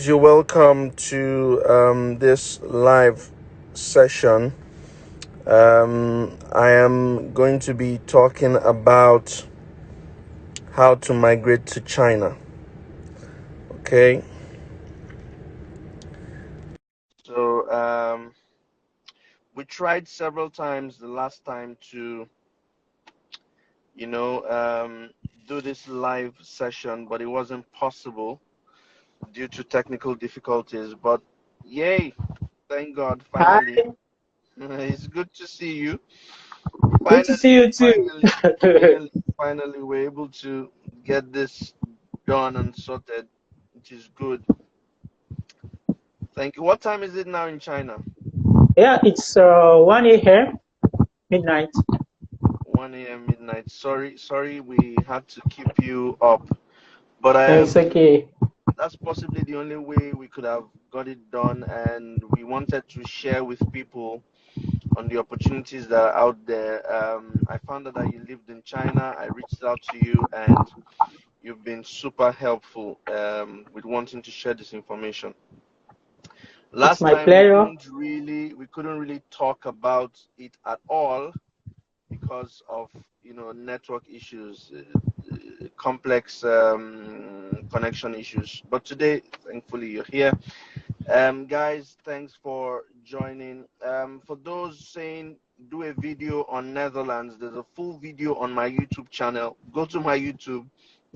You're welcome to this live session. I am going to be talking about how to migrate to China. Okay. So we tried several times the last time to, do this live session, but it wasn't possible due to technical difficulties. But yay, thank God, finally. Hi, It's good to see you. good to see you too. Finally, we're able to get this done and sorted, which is good. Thank you. What time is it now in China? Yeah, it's 1 a.m. midnight. 1 a.m. midnight. Sorry, we had to keep you up, but It's okay. that's possibly the only way we could have got it done, and we wanted to share with people on the opportunities that are out there. I found out that you lived in China. I reached out to you, and you've been super helpful with wanting to share this information. It's Last my time we pleasure. couldn't really talk about it at all because of network issues, complex connection issues. But today, thankfully, you're here. Guys, thanks for joining. For those saying do a video on Netherlands, there's a full video on my YouTube channel. Go to my YouTube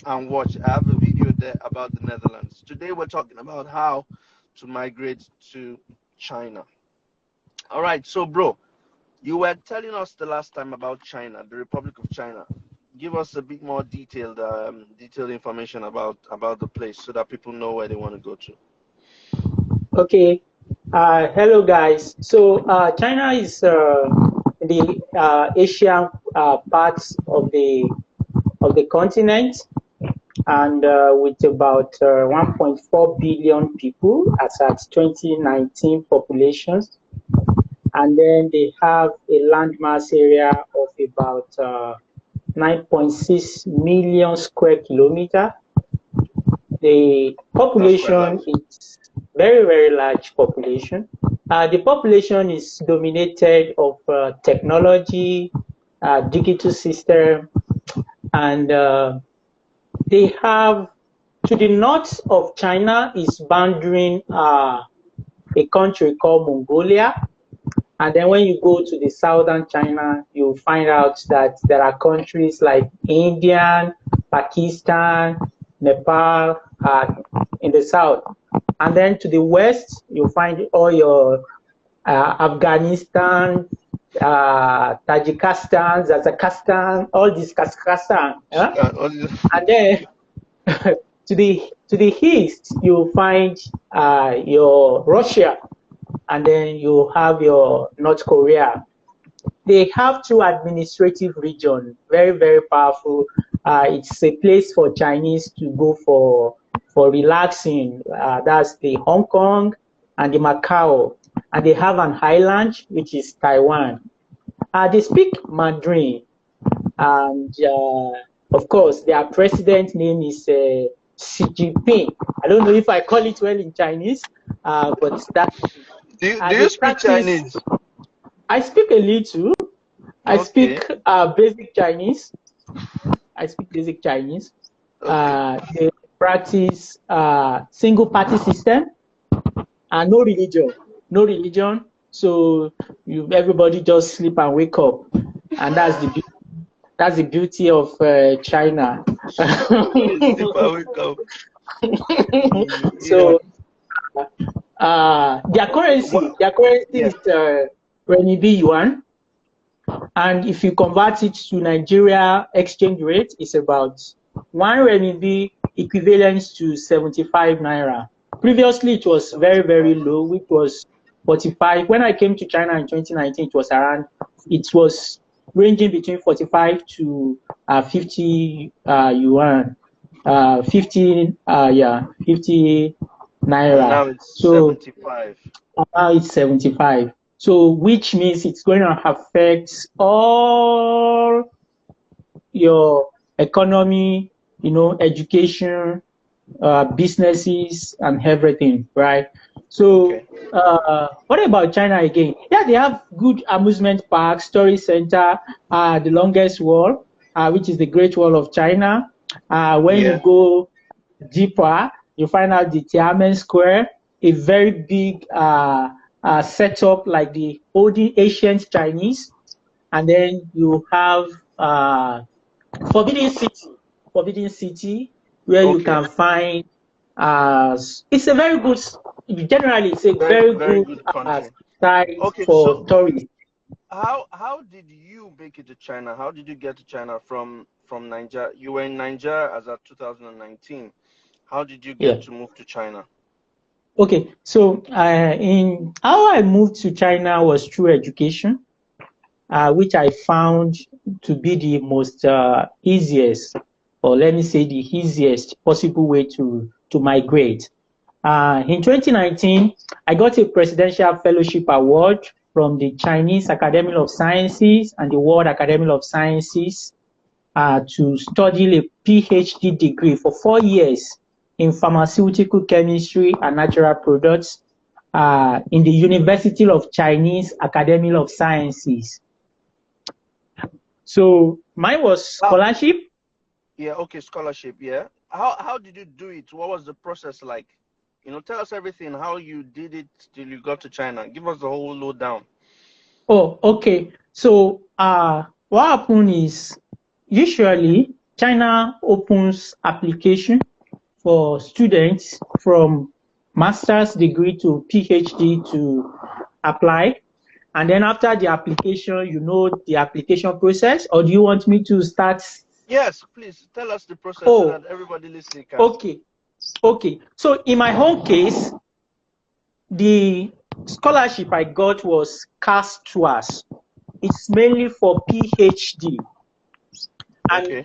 and watch. I have a video there about the Netherlands. Today we're talking about how to migrate to China. All right, so bro, you were telling us the last time about China, the Republic of China. Give us a bit more detailed information about the place so that people know where they want to go to. Okay. Hello, guys. So China is the Asian parts of the continent, and with about 1.4 billion people as at 2019 populations. And then they have a landmass area of about 9.6 million square kilometers. The population is very, very large population. The population is dominated of technology, digital system, and they have, to the north of China is bounding a country called Mongolia. And then when you go to the southern China, you'll find out that there are countries like India, Pakistan, Nepal in the south. And then to the west, you'll find all your Afghanistan, Tajikistan, Kazakhstan, all these Kazakhstan. And then to the east, you'll find your Russia. And then you have your North Korea. They have two administrative regions, very, very powerful. It's a place for Chinese to go for relaxing. That's the Hong Kong and the Macau. And they have an island, which is Taiwan. They speak Mandarin. And of course, their president's name is Xi Jinping. I don't know if I call it well in Chinese, but that. Do you speak Chinese? I speak a little. I speak basic Chinese. Okay. They practice single party system and no religion. So everybody just sleep and wake up, and that's the beauty of China. Sleep and wake up. So. Their currency is renminbi yuan, and if you convert it to Nigeria exchange rate, it's about 1 renminbi equivalent to 75 naira. Previously, it was very, very low, which was 45. When I came to China in 2019, it was ranging between 45 to 50 yuan, 50 naira. Now it's 75. Now it's 75. So which means it's going to affect all your economy, education, businesses and everything, right? So what about China again? Yeah, they have good amusement parks, tourist center, the longest wall, which is the Great Wall of China. When you go deeper, you find out the Tiananmen Square, a very big setup like the olden ancient Chinese. And then you have Forbidden City, where you can find it's a very good, generally it's a very good site for tourists. How did you make it to China? How did you get to China from Nigeria? You were in Nigeria as of 2019. How did you get to move to China? Okay, so in how I moved to China was through education, which I found to be the most easiest, or let me say the easiest possible way to migrate. In 2019, I got a Presidential Fellowship Award from the Chinese Academy of Sciences and the World Academy of Sciences to study a PhD degree for 4 years in pharmaceutical chemistry and natural products in the University of Chinese Academy of Sciences. So mine was scholarship. Scholarship. Yeah. How did you do it? What was the process like? You know, tell us everything. How you did it till you got to China. Give us the whole lowdown. Oh, okay. So what happened is usually China opens application for students from master's degree to PhD to apply. And then after the application, you know the application process, or do you want me to start? Yes, please tell us the process so that everybody listening can. Okay. So in my home case, the scholarship I got was CAS Tours. It's mainly for PhD. And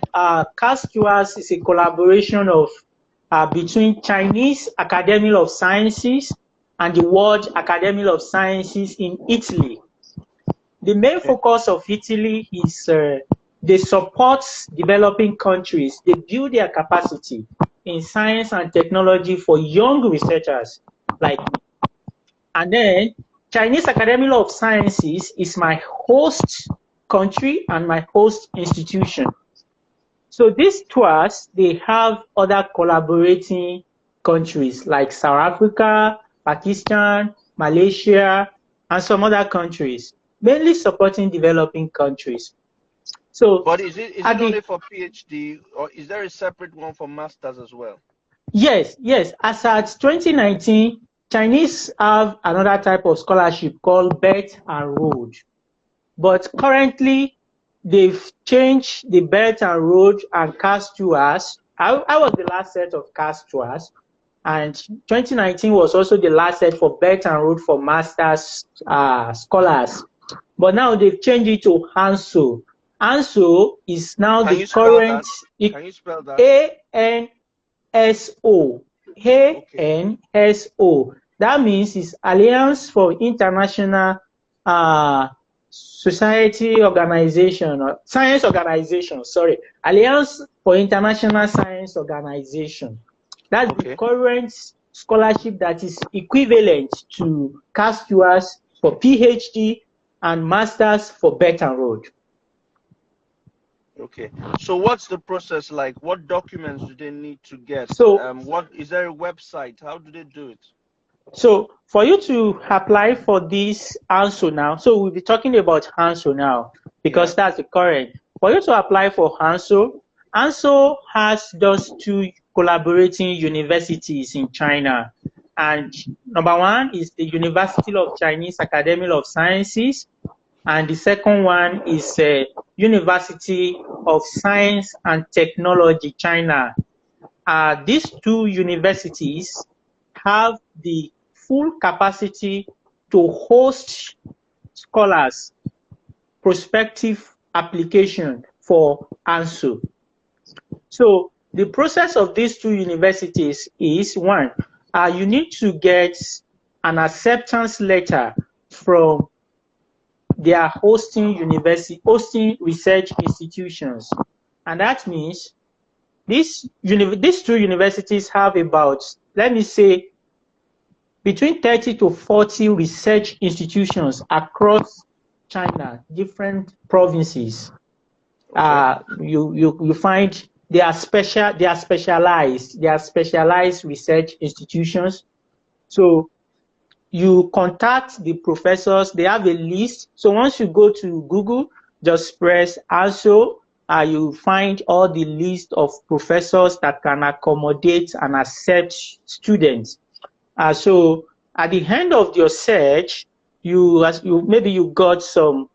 CAS Tours is a collaboration of between Chinese Academy of Sciences and the World Academy of Sciences in Italy. The main focus of Italy is they support developing countries. They build their capacity in science and technology for young researchers like me. And then Chinese Academy of Sciences is my host country and my host institution. So these tours, they have other collaborating countries like South Africa, Pakistan, Malaysia, and some other countries, mainly supporting developing countries. So, but is it only for PhD, or is there a separate one for masters as well? Yes. As at 2019, Chinese have another type of scholarship called Belt and Road. But currently, they've changed the Belt and Road and CAS Tours. I was the last set of CAS Tours, and 2019 was also the last set for Belt and Road for master's scholars. But now they've changed it to ANSO. ANSO is now the current. Can you spell that? ANSO. ANSO. That means it's Alliance for International Society Organization, or Science Organization, sorry. Alliance for International Science Organization. That's the current scholarship that is equivalent to CAS Tours for PhD and Masters for Belt and Road. Okay. So what's the process like? What documents do they need to get? So what is there a website? How do they do it? So for you to apply for this ANSO now, so we'll be talking about ANSO now because that's the current. For you to apply for ANSO, ANSO has those two collaborating universities in China. And number one is the University of Chinese Academy of Sciences. And the second one is University of Science and Technology, China. These two universities have the full capacity to host scholars, prospective application for ANSO. So the process of these two universities is one, you need to get an acceptance letter from their hosting research institutions. And that means these two universities have about, let me say, between 30 to 40 research institutions across China, different provinces. Okay. You find they are specialized research institutions. So you contact the professors, they have a list. So once you go to Google, just press ASO, you find all the list of professors that can accommodate and accept students. So at the end of your search, maybe you got some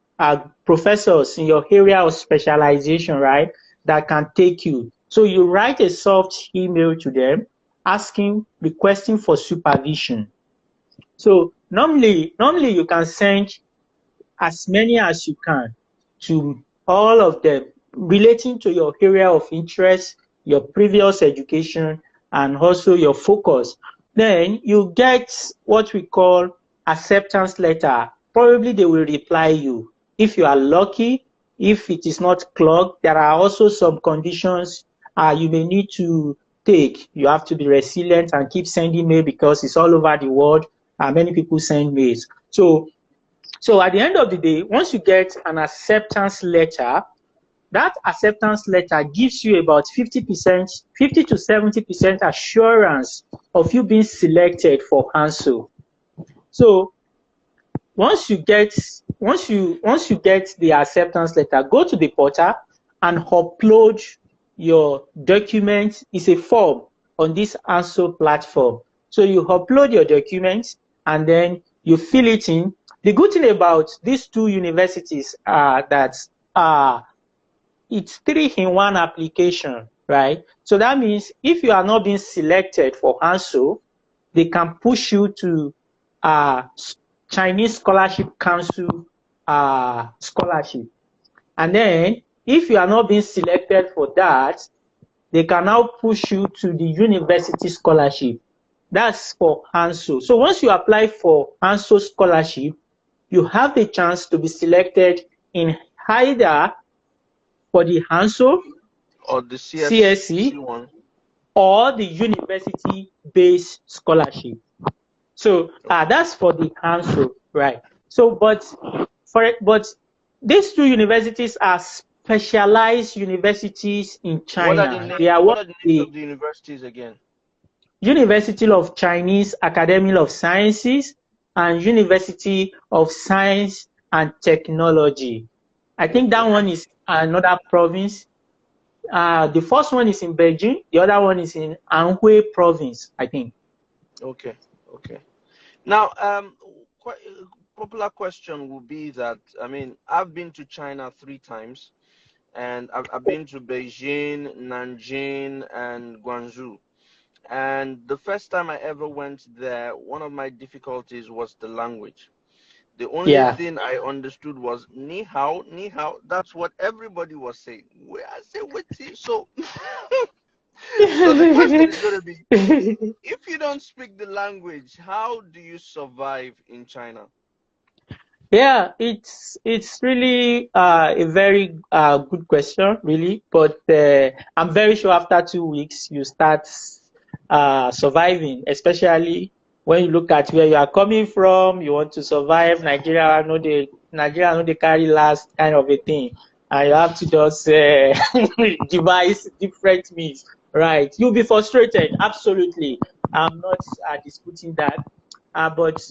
professors in your area of specialization, right, that can take you. So you write a soft email to them requesting for supervision. So normally you can send as many as you can to all of them relating to your area of interest, your previous education, and also your focus. Then you get what we call acceptance letter. Probably they will reply you. If you are lucky, if it is not clogged, there are also some conditions you may need to take. You have to be resilient and keep sending mail because it's all over the world. Many people send mails. So at the end of the day, once you get an acceptance letter, that acceptance letter gives you about 50% to 70% assurance of you being selected for ANSO. So once you get the acceptance letter, go to the portal and upload your documents. It's a form on this ANSO platform. So you upload your documents and then you fill it in. The good thing about these two universities that it's 3-in-1 application, right? So that means if you are not being selected for ANSO, they can push you to Chinese Scholarship Council scholarship. And then if you are not being selected for that, they can now push you to the university scholarship. That's for ANSO. So once you apply for ANSO scholarship, you have a chance to be selected in either for the ANSO or the CSE one, or the university-based scholarship. So that's for the ANSO, right? So, but these two universities are specialized universities in China. What are the names of the universities again? University of Chinese Academy of Sciences and University of Science and Technology. I think that one is another province. The first one is in Beijing. The other one is in Anhui province, I think. Okay. Now, quite a popular question will be that, I mean, I've been to China 3 times, and I've been to Beijing, Nanjing, and Guangzhou. And the first time I ever went there, one of my difficulties was the language. The only thing I understood was ni hao, ni hao. That's what everybody was saying. I say, wait, so so the question is going to be, if you don't speak the language, how do you survive in China? Yeah, it's really a very good question, really. But I'm very sure after 2 weeks you start surviving, especially when you look at where you are coming from. You want to survive. Nigeria know they carry last kind of a thing, and you have to just devise different means. Right? You'll be frustrated. Absolutely, I'm not disputing that. But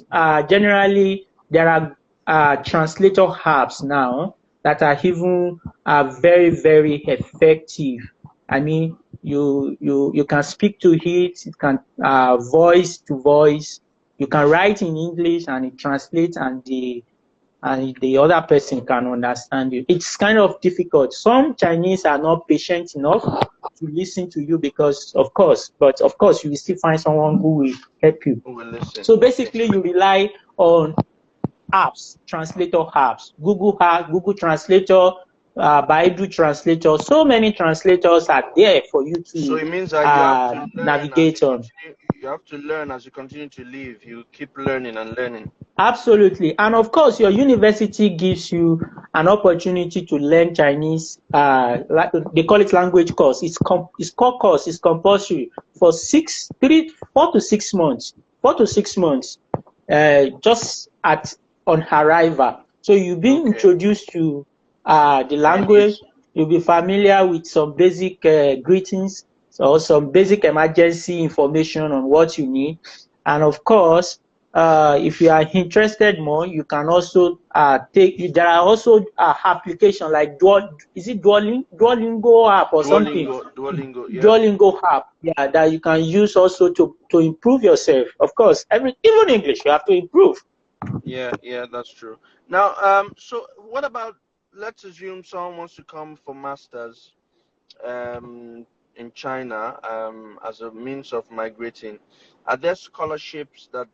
generally, there are translator apps now that are even very, very effective. I mean, you can speak to it, it can voice to voice, you can write in English and it translates, and the other person can understand you. It's kind of difficult. Some Chinese are not patient enough to listen to you because, of course, you will still find someone who will help you. So basically, you rely on apps, translator apps, Google Translator, Baidu Translator. So many translators are there for you to. So it means that you have to navigate on. You have to learn as you continue to live. You keep learning and learning. Absolutely, and of course, your university gives you an opportunity to learn Chinese. They call it language course. It's core course. It's compulsory for 4 to 6 months. 4 to 6 months, just on arrival. So you've been introduced to the language. You'll be familiar with some basic greetings or some basic emergency information on what you need. And of course, if you are interested more, you can also there are also applications like Duolingo app or something. Duolingo, yeah. Duolingo app, yeah, that you can use also to improve yourself. Of course, even English, you have to improve. Yeah, that's true. Now, so what about, let's assume someone wants to come for masters in China as a means of migrating. Are there scholarships that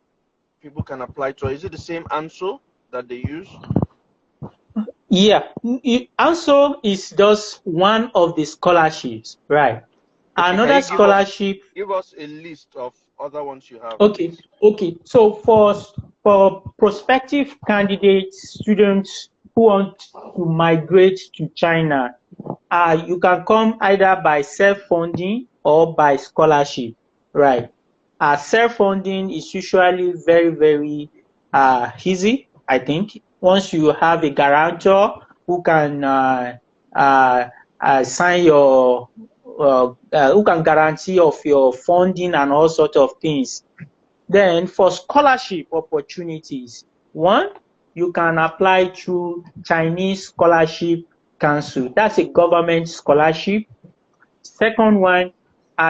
people can apply to? Is it the same ANSO that they use? Yeah, ANSO is just one of the scholarships, right? Another scholarship. Give us a list of other ones you have. Okay. So for prospective candidates, students who want to migrate to China, you can come either by self-funding or by scholarship, right? Self-funding is usually very, very easy, I think. Once you have a guarantor who can sign your, who can guarantee of your funding and all sorts of things. Then for scholarship opportunities, one, you can apply through Chinese Scholarship Council. That's a government scholarship. Second one,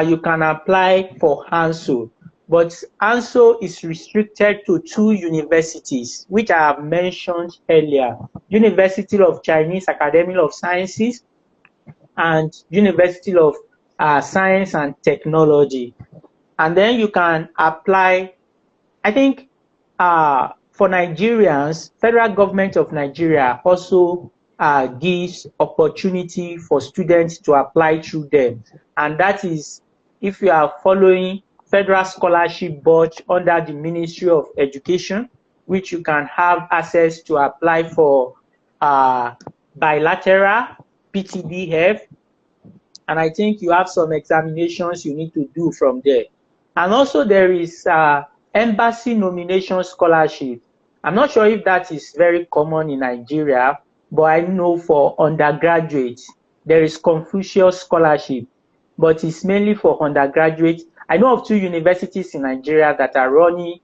you can apply for ANSO. But ANSO is restricted to 2 universities, which I have mentioned earlier. University of Chinese Academy of Sciences and University of Science and Technology. And then you can apply, I think, for Nigerians, federal government of Nigeria also gives opportunity for students to apply through them. And that is if you are following Federal Scholarship Board under the Ministry of Education, which you can have access to apply for bilateral PTDF. And I think you have some examinations you need to do from there. And also there is Embassy Nomination Scholarship. I'm not sure if that is very common in Nigeria, but I know for undergraduates, there is Confucius Scholarship, but it's mainly for undergraduates. I know of 2 universities in Nigeria that are running,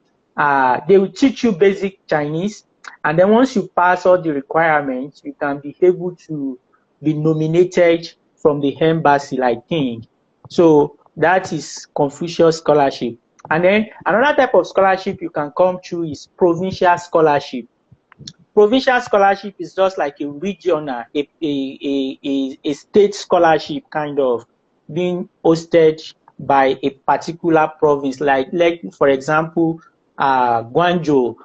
they will teach you basic Chinese, and then once you pass all the requirements, you can be able to be nominated from the embassy, I think. So that is Confucius Scholarship. And then another type of scholarship you can come through is Provincial Scholarship. Provincial Scholarship is just like a regional, a state scholarship kind of being hosted by a particular province, like for example, Guangzhou.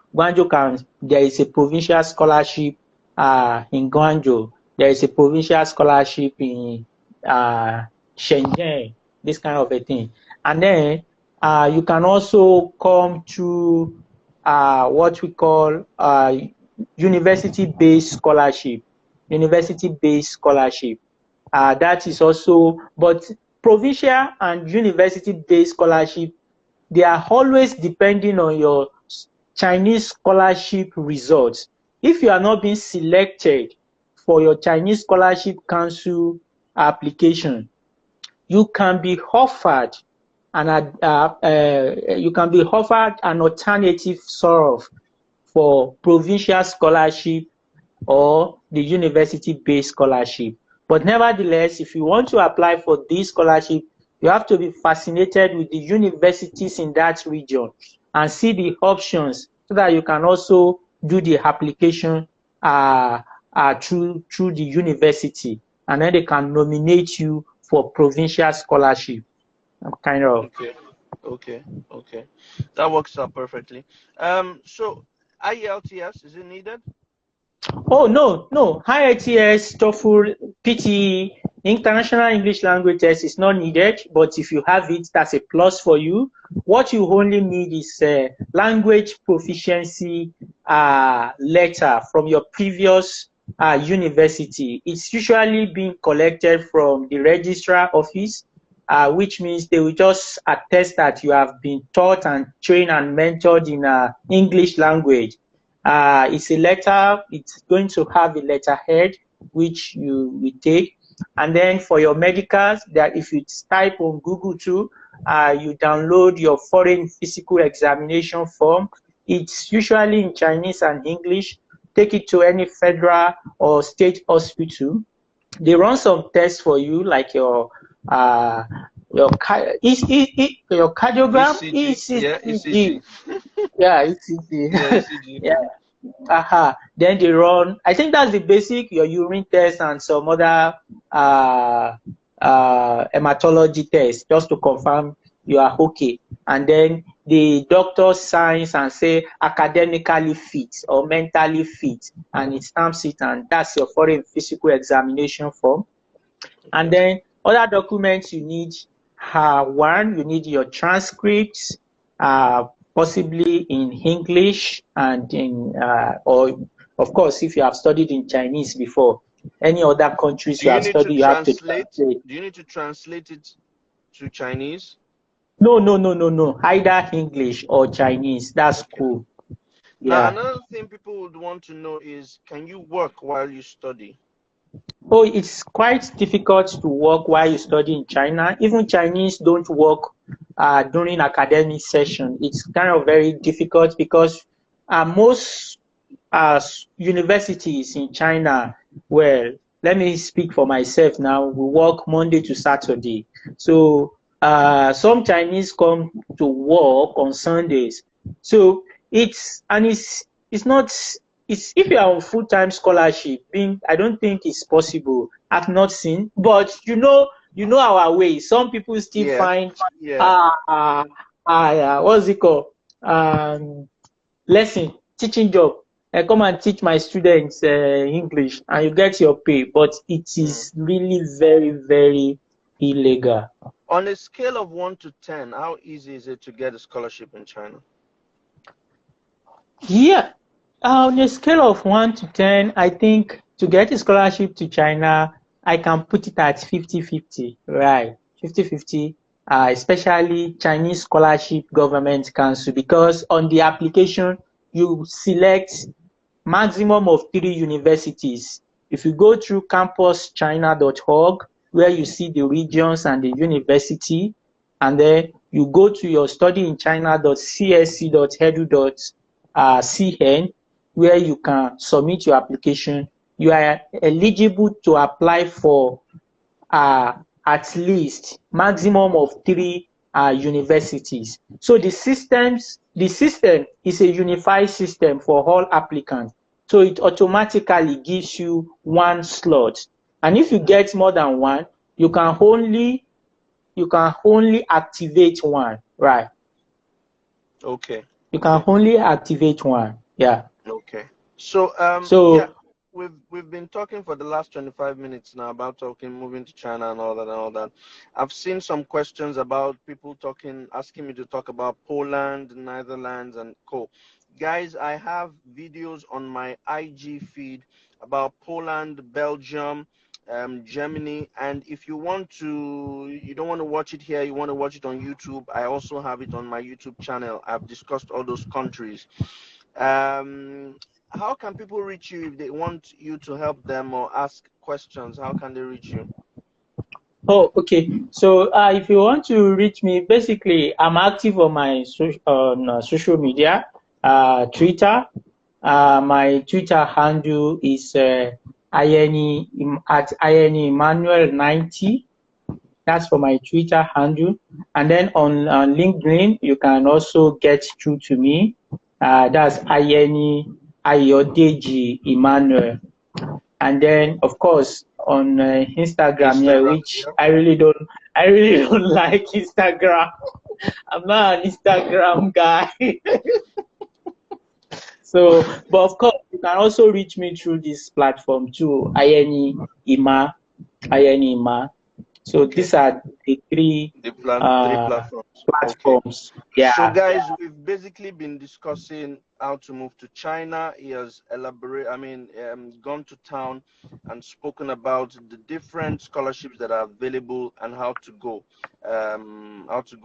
There is a provincial scholarship in Guangzhou. There is a provincial scholarship in Shenzhen, this kind of a thing. And then you can also come to what we call university-based scholarship. University-based scholarship. That is also, but provincial and university-based scholarship, they are always depending on your Chinese scholarship results. If you are not being selected for your Chinese Scholarship Council application, you can be offered an alternative sort of for provincial scholarship or the university-based scholarship. But nevertheless, if you want to apply for this scholarship, you have to be fascinated with the universities in that region and see the options so that you can also do the application through the university, and then they can nominate you for provincial scholarship. Kind of. Okay. That works out perfectly. So IELTS, is it needed? Oh, no. IELTS, TOEFL, PTE, International English Language Test is not needed, but if you have it, that's a plus for you. What you only need is a language proficiency letter from your previous university. It's usually being collected from the registrar office, which means they will just attest that you have been taught and trained and mentored in English language. It's a letter, it's going to have a letterhead which you will take. And then for your medicals, that if you type on Google too, you download your foreign physical examination form. It's usually in Chinese and English. Take it to any federal or state hospital. They run some tests for you, like your cardiogram, ECG. Yeah, ECG. Yeah, ECG. Yeah, ECG. Yeah. Then they run, I think that's the basic, your urine test and some other hematology test, just to confirm you are okay. And then the doctor signs and say academically fit or mentally fit, and it stamps it, and that's your foreign physical examination form. And then other documents you need, one, you need your transcripts, possibly in English and in, or of course, if you have studied in Chinese before, any other countries you have studied, you have to translate. Do you need to translate it to Chinese? No. Either English or Chinese. That's cool. Yeah. Now, another thing people would want to know is, can you work while you study? Oh, it's quite difficult to work while you study in China. Even Chinese don't work during academic session. It's kind of very difficult because most universities in China, well, let me speak for myself now, we work Monday to Saturday. So some Chinese come to work on Sundays. So it's not, if you are on full-time scholarship, I don't think it's possible. I've not seen, but you know our way. Some people still find what's it called? Lesson, teaching job. I come and teach my students English, and you get your pay, but it is really very, very illegal. On a scale of 1 to 10, how easy is it to get a scholarship in China? Yeah, on a scale of 1 to 10, I think to get a scholarship to China, I can put it at 50-50, right? 50-50, especially Chinese Scholarship Government Council, because on the application, you select maximum of 3 universities. If you go through campuschina.org, where you see the regions and the university, and then you go to your studyinchina.csc.edu.cn, where you can submit your application, you are eligible to apply for at least maximum of 3 universities. So the system is a unified system for all applicants. So it automatically gives you 1 slot. And if you get more than 1, you can only activate 1, right? Okay. You can only activate 1. Yeah. Okay. So yeah, we've been talking for the last 25 minutes now about moving to China and all that. I've seen some questions about people asking me to talk about Poland, Netherlands, and co. Guys, I have videos on my IG feed about Poland, Belgium, Germany, and if you don't want to watch it here, you want to watch it on YouTube, I also have it on my YouTube channel. I've discussed all those countries. How can people reach you if they want you to help them or ask questions? How can they reach you? Oh, okay. So if you want to reach me, basically, I'm active on my social media, Twitter. My Twitter handle is @INEMmanuel90. That's for my Twitter handle. And then on LinkedIn, you can also get through to me. That's Ayodeji Emmanuel. And then, of course, on Instagram, yeah, which I really don't like Instagram. I'm not an Instagram guy. So, but of course, you can also reach me through this platform too, INEMma. So these are the three three platforms. platforms. Okay. Yeah. So guys, we've basically been discussing how to move to China. He has gone to town and spoken about the different scholarships that are available and how to go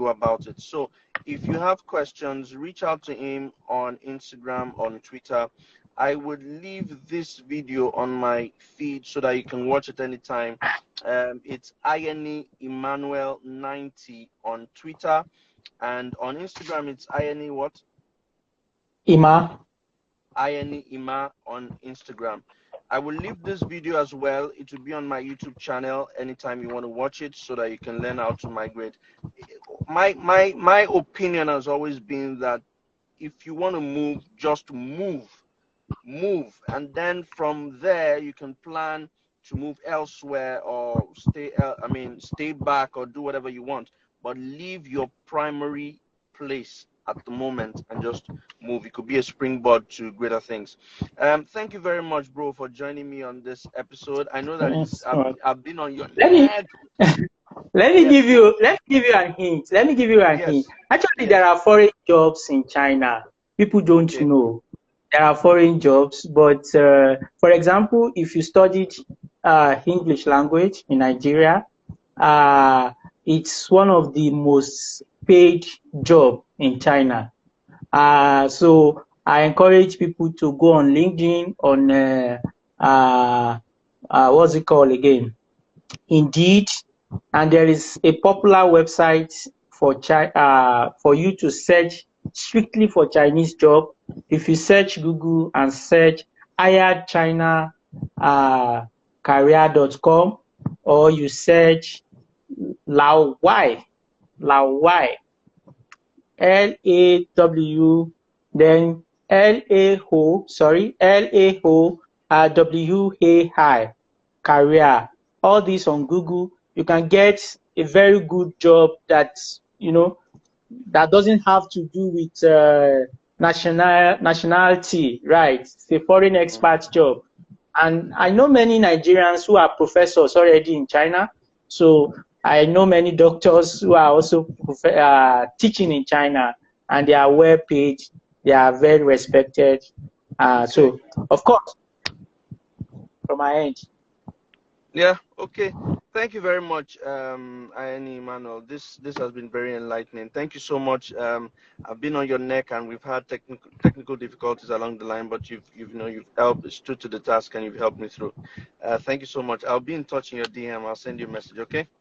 about it. So if you have questions, reach out to him on Instagram, on Twitter. I would leave this video on my feed so that you can watch it anytime. It's INE Emmanuel 90 on Twitter, and on Instagram it's INE what? IMA. INE Ima on Instagram. I will leave this video as well. It will be on my YouTube channel anytime you want to watch it so that you can learn how to migrate. My opinion has always been that if you want to move, just move, and then from there you can plan to move elsewhere or stay back or do whatever you want, but leave your primary place at the moment and just move. It could be a springboard to greater things. Thank you very much, bro, for joining me on this episode. I know that I've been on your neck. Let me give you a hint. Let me give you a hint. Actually, there are foreign jobs in China. People don't know. There are foreign jobs, but for example, if you studied English language in Nigeria, it's one of the most paid job in China. So I encourage people to go on LinkedIn, on what's it called again? Indeed, and there is a popular website for you to search strictly for Chinese job. If you search Google and search hiredchina career.com, or you search Lawai, Law, then LAOWAI career. All this on Google, you can get a very good job that that doesn't have to do with nationality, right? It's a foreign expat job. And I know many Nigerians who are professors already in China. So I know many doctors who are also teaching in China, and they are well paid. They are very respected. So, of course, from my end. Yeah, okay. Thank you very much, INE Emmanuel. This has been very enlightening. Thank you so much. I've been on your neck and we've had technical difficulties along the line, but you've stood to the task and you've helped me through. Thank you so much. I'll be in touch in your DM. I'll send you a message, okay?